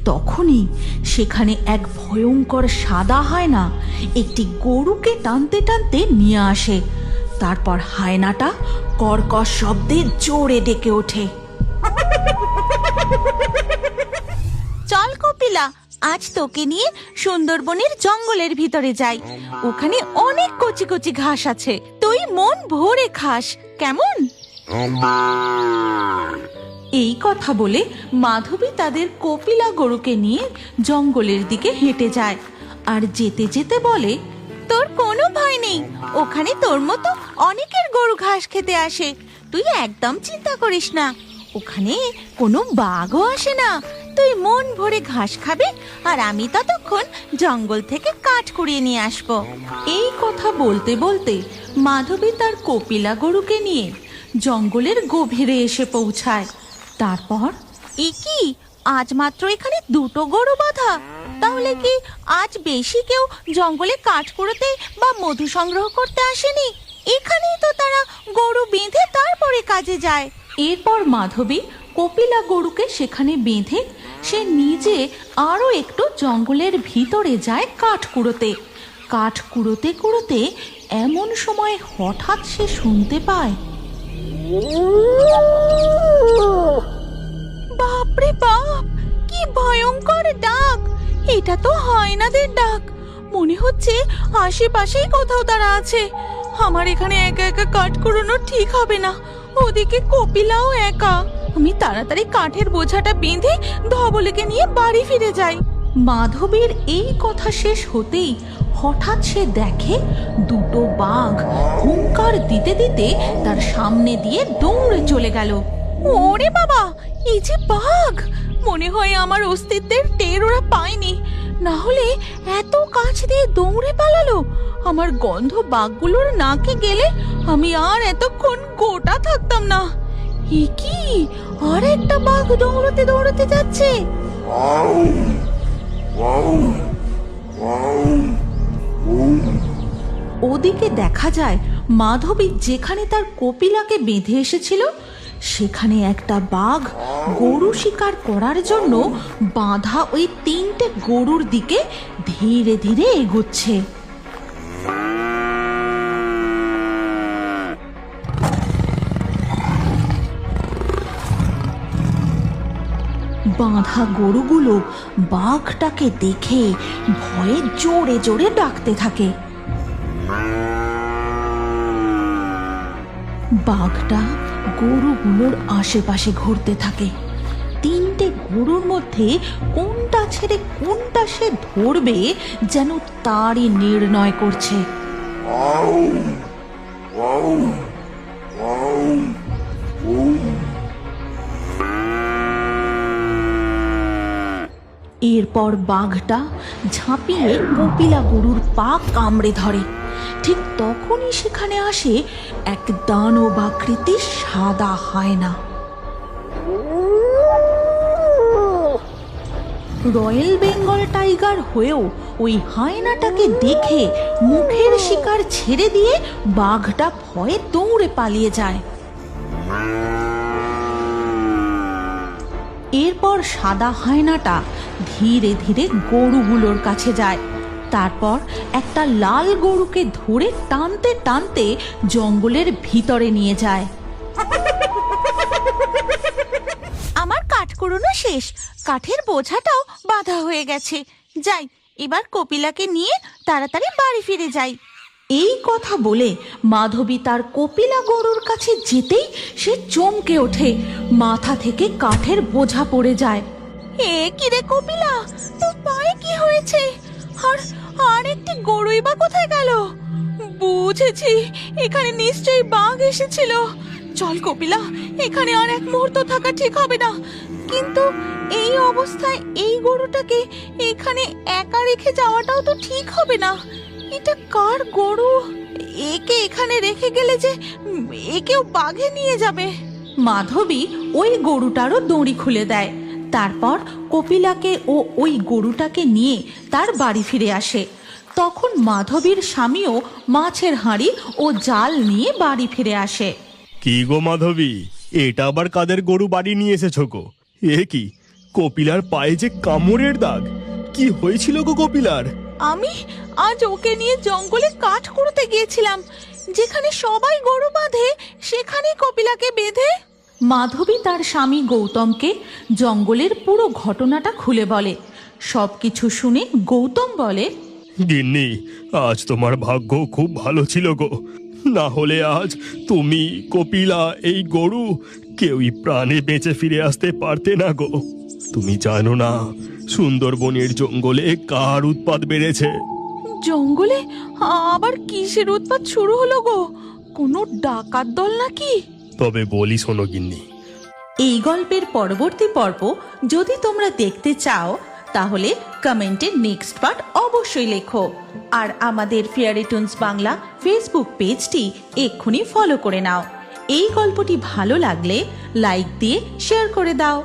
তখনই সেখানে এক ভয়ঙ্কর সাদা হায়না একটি গরুকে টানতে টানতে নিয়ে আসে। তারপর হায়নাটা কর্কশ শব্দে জোরে ডেকে ওঠে, চল কপিলা, আজ তোকে নিয়ে সুন্দরবনের জঙ্গলের ভিতরে যাই। ওখানে অনেক কচি কচি ঘাস আছে, তুই মন ভরে খাস, কেমন? এই কথা বলে মাধবী তাদের কপিলা গরুকে নিয়ে জঙ্গলের দিকে হেঁটে যায়। আর যেতে যেতে বলে, তোর কোনো ভয় নেই, ওখানে তোর মতো অনেকের গরু ঘাস খেতে আসে, তুই একদম চিন্তা করিস না। ওখানে কোনো বাঘও আসে না, তুই মন ভরে ঘাস খাবে আর আমি ততক্ষণ জঙ্গল থেকে কাঠ কুড়িয়ে নিয়ে আসবো। এই কথা বলতে বলতে মাধবী তার কপিলা গরুকে নিয়ে জঙ্গলের গভীরে এসে পৌঁছায়। তারপর, এ কি, আজ মাত্র এখানে দুটো গরু বাঁধা? তাহলে কি আজ বেশি কেউ জঙ্গলে কাঠ কুড়োতে বা মধু সংগ্রহ করতে আসেনি? এখানেই তো তারা গরু বেঁধে তারপরে কাজে যায়। এরপর মাধবী কপিলা গরুকে সেখানে বেঁধে সে নিজে আরো একটু জঙ্গলের ভিতরে যায় কাঠ কুড়োতে। কাঠ কুড়োতে কুড়োতে এমন সময় হঠাৎ সে শুনতে পায়, বাপরে বাপ, কি ভয়ঙ্কর ডাক! এটা তো হায়নাদের ডাক। মনে হচ্ছে আশেপাশেই কোথাও তারা আছে। আমার এখানে একা একা কাঠ কুড়োনো ঠিক হবে না, ওদিকে কপিলাও একা। আমি তাড়াতাড়ি কাঠের বোঝাটা বেঁধে ধবলকে নিয়ে বাড়ি ফিরে যাই। মাধবীর এই কথা শেষ হতেই হঠাৎ সে দেখে দুটো বাঘ হুঙ্কার দিতে দিতে তার সামনে দিয়ে দৌড়ে চলে গেল। ওরে বাবা, এই যে বাঘ! মনে হয় আমার অস্তিত্বের টের ওরা পায়নি, না হলে এত কাছ দিয়ে দৌড়ে পালালো। আমার গন্ধ বাঘগুলোর নাকে গেলে আমি আর এতক্ষণ গোটা থাকতাম না। এ কি, আর একটা বাঘ দৌড়তে দৌড়তে যাচ্ছে। ওদিকে দেখা যায় মাধবী যেখানে তার কপিলাকে বেঁধে এসেছিল সেখানে একটা বাঘ গরু শিকার করার জন্য বাঁধা ওই তিনটে গরুর দিকে ধীরে ধীরে এগোচ্ছে। বাঁধা গরুগুলো বাঘটাকে দেখে ভয়ে জোরে জোরে ডাকতে থাকে। বাঘটা গরুগুলোর আশেপাশে ঘুরতে থাকে। তিনটে গরুর মধ্যে কোনটা ছেড়ে কোনটা সে ধরবে যেন তারই নির্ণয় করছে। এরপর বাঘটা ঝাঁপিয়ে কপিলা গরুর পা কামড়ে ধরে। ঠিক তখনই সেখানে আসে এক দানব আকৃতির সাদা হায়না। রয়্যাল বেঙ্গল টাইগার হয়েও ওই হায়নাটাকে দেখে মুখের শিকার ছেড়ে দিয়ে বাঘটা ভয়ে দৌড়ে পালিয়ে যায়। এরপর সাদা হায়নাটা ধীরে ধীরে গরুগুলোর কাছে যায়। তারপর একটা লাল গরুকে ধরে টানতে টানতে জঙ্গলের ভিতরে নিয়ে যায়। আমার কাঠ কুড়োনো শেষ, কাঠের বোঝাটাও বাঁধা হয়ে গেছে। যাই, এবার কপিলাকে নিয়ে তাড়াতাড়ি বাড়ি ফিরে যাই। এই কথা বলে মাধবী তার কপিলা গরুর কাছে যেতেই সে চমকে ওঠে। মাথা থেকে কাঠের বোঝা পড়ে যায়। এ কি রে কপিলা, তোর পায়ে কি হয়েছে? আর আর একটি গরুই বা কোথায় গেল? বুঝেছি, এখানে নিশ্চয়ই বাঘ এসেছিল। চল কপিলা, এখানে আর এক মুহূর্ত থাকা ঠিক হবে না। কিন্তু এই অবস্থায় এই গরুটাকে এখানে একা রেখে যাওয়াটাও তো ঠিক হবে না। এটা কার গরু? একে এখানে রেখে গেলে যে একেও বাঘে নিয়ে যাবে। মাধবী ওই গরুটারও দড়ি খুলে দেয়। তারপর কপিলাকে ও ওই গরুটাকে নিয়ে তার বাড়ি ফিরে আসে। তখন মাধবীর স্বামীও মাছের হাঁড়ি ও জাল নিয়ে বাড়ি ফিরে আসে। কি গো মাধবী, এটা আবার কাদের গরু বাড়ি নিয়ে এসেছো গো? এ কি, কপিলার পায়ে যে কামড়ের দাগ, কি হয়েছিল গো কপিলার? আমি আজ ওকে নিয়ে জঙ্গলে কাঠ কুড়োতে গিয়েছিলাম, যেখানে সবাই গরু বাঁধে সেখানেই কপিলাকে বেঁধে। মাধবী তার স্বামী গৌতমকে জঙ্গলের পুরো ঘটনাটা খুলে বলে। সবকিছু শুনে গৌতম বলে, গিন্নি, আজ তোমার ভাগ্য খুব ভালো ছিল গো, না হলে আজ তুমি, কপিলা, এই গরু কেউই প্রাণে বেঁচে ফিরে আসতে পারতে না গো। তুমি জানো না সুন্দরবনের জঙ্গলে কার উৎপাত বেড়েছে? জঙ্গলে আবার কিসের উৎপাত শুরু হলো গো? কোনো ডাকাত দল নাকি? তবে বলি শোনো গিন্নি, এই গল্পের পরবর্তী পর্ব যদি তোমরা দেখতে চাও তাহলে কমেন্টে নেক্সট পার্ট অবশ্যই লেখো। আর আমাদের ফেয়ারি টুনস বাংলা ফেসবুক পেজটি এক্ষুনি ফলো করে নাও। এই গল্পটি ভালো লাগলে লাইক দিয়ে শেয়ার করে দাও।